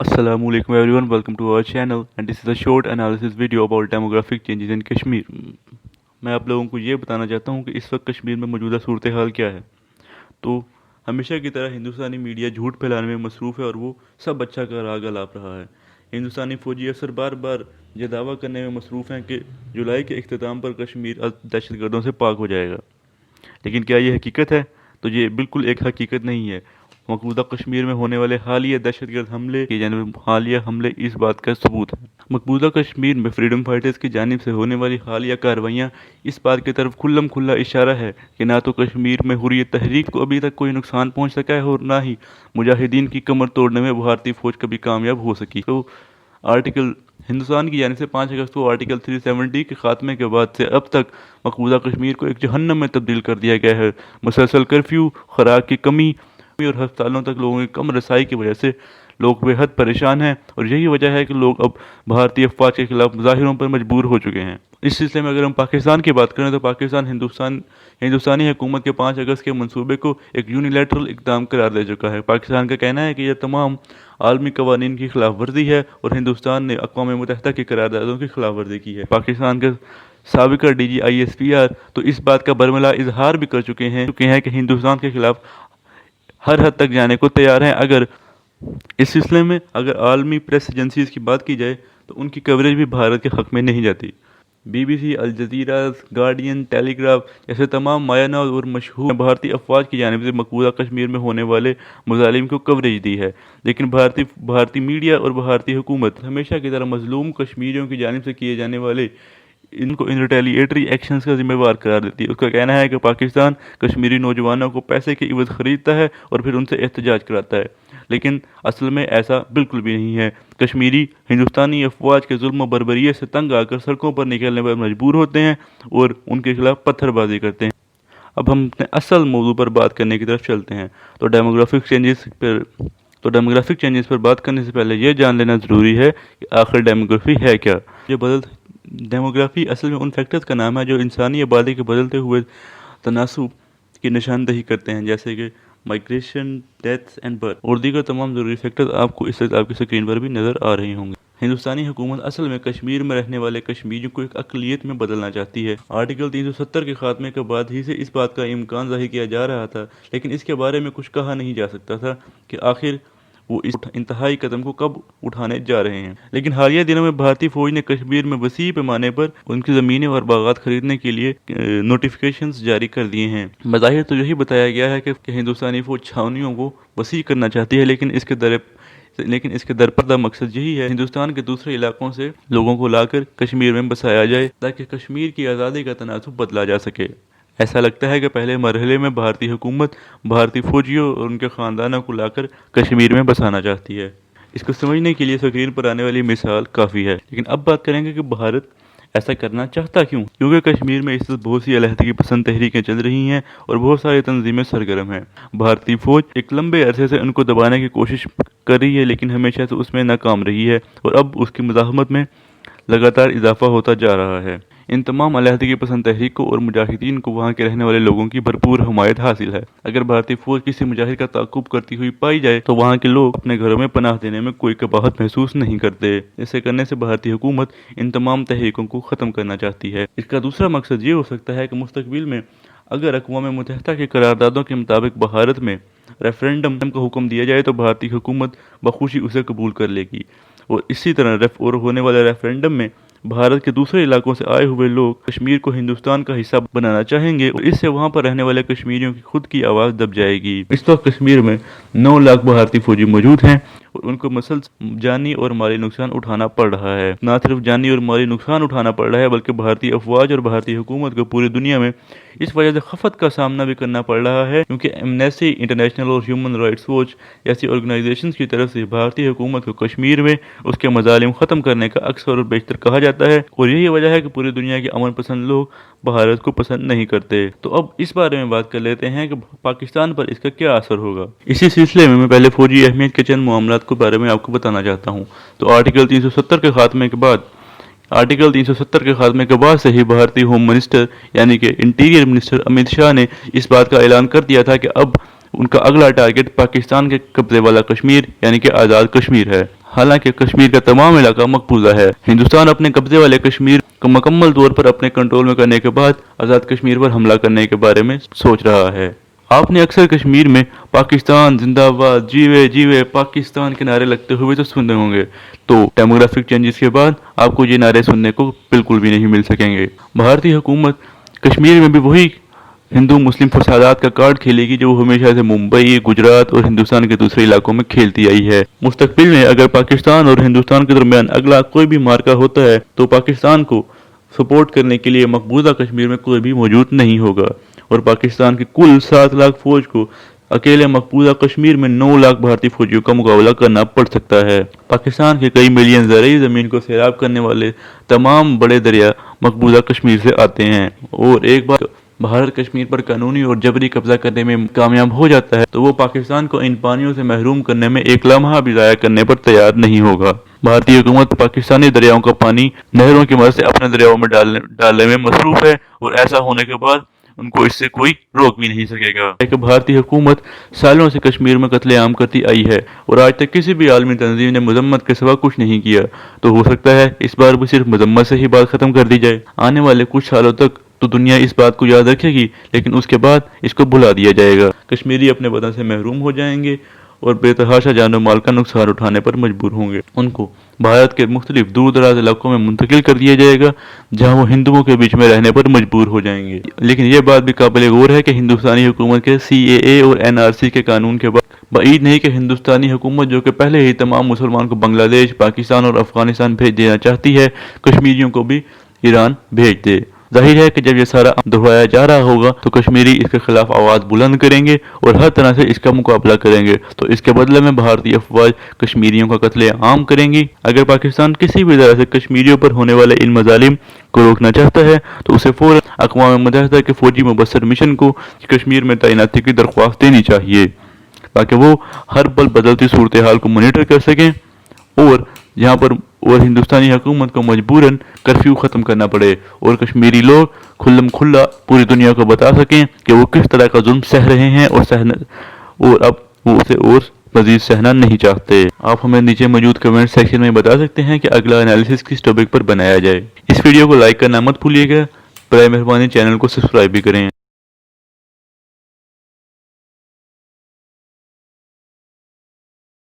Assalamu alaikum everyone, welcome to our channel and this is a short analysis video about demographic changes in Kashmir. मैं आप लोगों को ये बताना चाहता हूँ कि इस वक्त कश्मीर में मौजूदा सूरत हाल क्या है। तो हमेशा की तरह हिंदुस्तानी मीडिया झूठ फैलाने में मसरूफ़ है और वो सब अच्छा का राग अलाप रहा है। हिंदुस्तानी फ़ौजी अफसर बार बार ये दावा करने में मसरूफ़ हैं कि जुलाई के इख्तिताम पर कश्मीर दहशतगर्दों से पाक हो जाएगा, लेकिन क्या ये हकीकत है? तो ये बिल्कुल एक हकीकत नहीं है। मकबूजा कश्मीर में होने वाले हालिया दहशतगर्द हमले की जानिब हालिया हमले इस बात का सबूत है। मकबूजा कश्मीर में फ्रीडम फाइटर्स की जानिब से होने वाली हालिया कार्रवाइयाँ इस बात की तरफ खुल्लम खुल्ला इशारा है कि ना तो कश्मीर में हुर्रियत तहरीक को अभी तक कोई नुकसान पहुँच सका है और ना ही मुजाहिदीन की कमर तोड़ने में भारतीय फ़ौज कभी कामयाब हो सकी। तो आर्टिकल हिंदुस्तान की जानिब से 5 अगस्त को आर्टिकल 370 के खात्मे के बाद से अब तक मकबूजा कश्मीर को एक जहन्नम में तब्दील कर दिया गया है। मुसलसल कर्फ्यू, खुराक की कमी और अस्पतालों तक लोगों की कम रसाई की वजह से लोग बेहद परेशान हैं और यही वजह है कि लोग अब भारतीय अफवाज के खिलाफ मुजाहिरों पर मजबूर हो चुके हैं। इस सिलसिले में अगर हम पाकिस्तान की बात करें तो पाकिस्तान हिंदुस्तानी हुकूमत के 5 अगस्त के मंसूबे को एक यूनिलैटरल इक़दाम करार दे चुका है। पाकिस्तान का कहना है कि यह तमाम आलमी कवानीन की खिलाफ वर्जी है और हिंदुस्तान ने अक़वाम मुत्तहिदा की करारदादों की खिलाफ वर्जी की है। पाकिस्तान के साबिका DG ISPR तो इस बात का बरमला इजहार भी कर चुके हैं कि हिंदुस्तान के खिलाफ हर हद तक जाने को तैयार हैं। अगर इस सिलसिले में अगर आलमी प्रेस एजेंसीज़ की बात की जाए तो उनकी कवरेज भी भारत के हक़ में नहीं जाती। BBC, Al Jazeera, Guardian, Telegraph जैसे तमाम मायानाज़ और मशहूर भारतीय अफवाज की जानिब से मकबूजा कश्मीर में होने वाले मुजालिम को कवरेज दी है, लेकिन भारतीय मीडिया और भारतीय हुकूमत हमेशा की तरह मजलूम कश्मीरियों की जानिब से किए जाने वाले इनको इन रिटेलिएटरी एक्शंस का जिम्मेवार करार देती है। उसका कहना है कि पाकिस्तान कश्मीरी नौजवानों को पैसे के इवज़ ख़रीदता है और फिर उनसे एहतजाज कराता है, लेकिन असल में ऐसा बिल्कुल भी नहीं है। कश्मीरी हिंदुस्तानी अफवाज के जुल्म बर्बरियत से तंग आकर सड़कों पर निकलने पर मजबूर होते हैं और उनके खिलाफ पत्थरबाजी करते हैं। अब हम अपने असल मौजू पर बात करने की तरफ चलते हैं। तो डेमोग्राफिक चेंजेस पर बात करने से पहले यह जान लेना ज़रूरी है कि आखिर डेमोग्राफी है क्या। डेमोग्राफी असल में उन फैक्टर्स का नाम है जो इंसानी आबादी के बदलते हुए तनासुब की निशानदही करते हैं, जैसे कि माइग्रेशन, डेथ्स एंड बर्थ और दीगर तमाम ज़रूरी फैक्टर्स आपको इस वक्त आपकी स्क्रीन पर भी नज़र आ रहे होंगे। हिंदुस्तानी हुकूमत असल में कश्मीर में रहने वाले कश्मीरियों को एक अक़लियत में बदलना चाहती है। आर्टिकल 370 के खात्मे के बाद ही से इस बात का इम्कान ज़ाहिर किया जा रहा था, लेकिन इसके बारे में कुछ कहा नहीं जा सकता था कि आखिर वो इस इंतहाई कदम को कब उठाने जा रहे हैं। लेकिन हालिया दिनों में भारतीय फौज ने कश्मीर में वसी पैमाने पर उनकी ज़मीनें और बागात खरीदने के लिए नोटिफिकेशंस जारी कर दिए हैं। बज़ाहिर तो यही बताया गया है कि हिंदुस्तानी फौज छावनियों को वसी करना चाहती है, लेकिन इसके दरपर्दा मकसद यही है हिंदुस्तान के दूसरे इलाकों से लोगों को लाकर कश्मीर में बसाया जाए ताकि कश्मीर की आज़ादी का तनासुब बदला जा सके। ऐसा लगता है कि पहले मरहले में भारतीय हुकूमत भारतीय फौजियों और उनके ख़ानदानों को लाकर कश्मीर में बसाना चाहती है। इसको समझने के लिए स्क्रीन पर आने वाली मिसाल काफ़ी है, लेकिन अब बात करेंगे कि भारत ऐसा करना चाहता क्यों। क्योंकि कश्मीर में इस वक्त बहुत सी अलहदगी पसंद तहरीकें चल रही हैं और बहुत सारी तंजीमें सरगर्म हैं। भारतीय फ़ौज एक लंबे अरसे से उनको दबाने की कोशिश कर रही है, लेकिन हमेशा से उसमें नाकाम रही है और अब उसकी मुज़ाहमत में लगातार इजाफा होता जा रहा है। इन तमाम अलहदगी पसंद तहरीकों और मुजाहिदीन को वहाँ के रहने वाले लोगों की भरपूर हमायत हासिल है। अगर भारतीय फौज किसी मुजाहिद का ताक़ुब करती हुई पाई जाए तो वहाँ के लोग अपने घरों में पनाह देने में कोई कबाहत महसूस नहीं करते। ऐसे करने से भारतीय हुकूमत इन तमाम तहरीकों को ख़त्म करना चाहती है। इसका दूसरा मकसद ये हो सकता है कि मुस्तक़बिल में अगर अक़वाम मुत्तहिदा की करारदादों के मुताबिक भारत में रेफरेंडम का हुक्म दिया जाए तो भारतीय हुकूमत बखुशी उसे कबूल कर लेगी और इसी तरह होने वाले रेफरेंडम में भारत के दूसरे इलाकों से आए हुए लोग कश्मीर को हिंदुस्तान का हिस्सा बनाना चाहेंगे और इससे वहां पर रहने वाले कश्मीरियों की खुद की आवाज़ दब जाएगी। इस वक्त कश्मीर में 9 लाख भारतीय फौजी मौजूद हैं और उनको मसलसल जानी और माली नुकसान उठाना पड़ रहा है। ना सिर्फ जानी और माली नुकसान उठाना पड़ रहा है बल्कि भारतीय अफवाज और भारतीय हुकूमत को पूरी दुनिया में इस वजह से खफत का सामना भी करना पड़ रहा है, क्योंकि एमनेस्टी इंटरनेशनल और ह्यूमन राइट्स वॉच जैसी ऑर्गेनाइजेशंस की तरफ से भारतीय हुकूमत को कश्मीर में उसके मजालिम ख़त्म करने का अक्सर और बेशतर कहा जाता है और यही वजह है कि पूरी दुनिया के अमन पसंद लोग भारत को पसंद नहीं करते। तो अब इस बारे में बात कर लेते हैं कि पाकिस्तान पर इसका क्या असर होगा। इसी सिलसिले में मैं पहले फौजी अहमियत के चंद मामलात के बारे में आपको बताना चाहता हूँ। तो आर्टिकल 370 के खात्मे के बाद से ही भारतीय होम मिनिस्टर यानी कि इंटीरियर मिनिस्टर अमित शाह ने इस बात का ऐलान कर दिया था कि अब उनका अगला टारगेट पाकिस्तान के कब्जे वाला कश्मीर यानी कि आज़ाद कश्मीर है। हालांकि कश्मीर का तमाम इलाका मकबूजा है। हिंदुस्तान अपने कब्जे वाले कश्मीर को मुकम्मल तौर पर अपने कंट्रोल में करने के बाद आज़ाद कश्मीर पर हमला करने के बारे में सोच रहा है। आपने अक्सर कश्मीर में पाकिस्तान जिंदाबाद, जीवे जीवे पाकिस्तान के नारे लगते हुए तो सुने होंगे, तो डेमोग्राफिक चेंजेस के बाद आपको ये नारे सुनने को बिल्कुल भी नहीं मिल सकेंगे। भारतीय हुकूमत कश्मीर में भी वही हिंदू मुस्लिम फसादात का कार्ड खेलेगी जो वो हमेशा से मुंबई, गुजरात और हिंदुस्तान के दूसरे इलाकों में खेलती आई है। मुस्तकबिल में अगर पाकिस्तान और हिंदुस्तान के दरमियान अगला कोई भी मार्का होता है तो पाकिस्तान को सपोर्ट करने के लिए मकबूजा कश्मीर में कोई भी मौजूद नहीं होगा और पाकिस्तान की कुल 7 लाख फौज को अकेले मकबूजा कश्मीर में 9 लाख भारतीय फौजियों का मुकाबला करना पड़ सकता है। पाकिस्तान के कई मिलियन ज़रई ज़मीन को सैराब करने वाले तमाम बड़े दरिया मकबूजा कश्मीर से आते हैं और एक बार भारत कश्मीर पर कानूनी और जबरी कब्जा करने में कामयाब हो जाता है तो वो पाकिस्तान को इन पानियों से महरूम करने में एक लम्हा भी ज़ाया करने पर तैयार नहीं होगा। भारतीय हुकूमत पाकिस्तानी दरियाओं का पानी नहरों की मदद से अपने दरियाओं में डालने में मसरूफ है और ऐसा होने के बाद उनको इससे कोई रोक भी नहीं सकेगा। कि भारतीय हुकूमत सालों से कश्मीर में कत्लेआम करती आई है और आज तक किसी भी आलमी तंजीम ने मजम्मत के सिवा कुछ नहीं किया, तो हो सकता है इस बार भी सिर्फ मजम्मत से ही बात खत्म कर दी जाए। आने वाले कुछ सालों तक तो दुनिया इस बात को याद रखेगी, लेकिन उसके बाद इसको भुला दिया जाएगा। कश्मीरी अपने वतन से महरूम हो जाएंगे और बेतहाशा जानो माल का नुकसान उठाने पर मजबूर होंगे। उनको भारत के मुख्तलिफ दूर दराज इलाकों में मुंतकिल कर दिया जाएगा जहां वो हिंदुओं के बीच में रहने पर मजबूर हो जाएंगे। लेकिन यह बात भी काबिल गौर है कि हिंदुस्तानी हुकूमत के CAA और NRC के कानून के बाद बईद नहीं कि हिंदुस्तानी हुकूमत जो कि पहले ही तमाम मुसलमान को बांग्लादेश, पाकिस्तान और अफगानिस्तान भेज देना चाहती है, कश्मीरियों को भी ईरान भेज दे। जाहिर है कि जब ये सारा दोहराया जा रहा होगा तो कश्मीरी इसके खिलाफ आवाज बुलंद करेंगे और हर तरह से इसका मुकाबला करेंगे, तो इसके बदले में भारतीय अफवाज कश्मीरियों का कत्ले आम करेंगी। अगर पाकिस्तान किसी भी तरह से कश्मीरियों पर होने वाले इन मजालिम को रोकना चाहता है तो उसे फौरन अक़वाम मुत्तहिदा के फौजी मुबस्सर मिशन को कश्मीर में तैनाती की दरख्वास्त देनी चाहिए ताकि वो हर पल बदलती सूरत हाल को मॉनिटर कर सकें और यहाँ पर और हिंदुस्तानी हुकूमत को मजबूरन कर्फ्यू ख़त्म करना पड़े और कश्मीरी लोग खुल्लम खुल्ला पूरी दुनिया को बता सकें कि वो किस तरह का जुल्म सह रहे हैं और अब वो उसे और मजीद सहना नहीं चाहते। आप हमें नीचे मौजूद कमेंट सेक्शन में बता सकते हैं कि अगला एनालिसिस किस टॉपिक पर बनाया जाए। इस वीडियो को लाइक करना मत भूलिएगा। बराए मेहरबानी चैनल को सब्सक्राइब भी करें।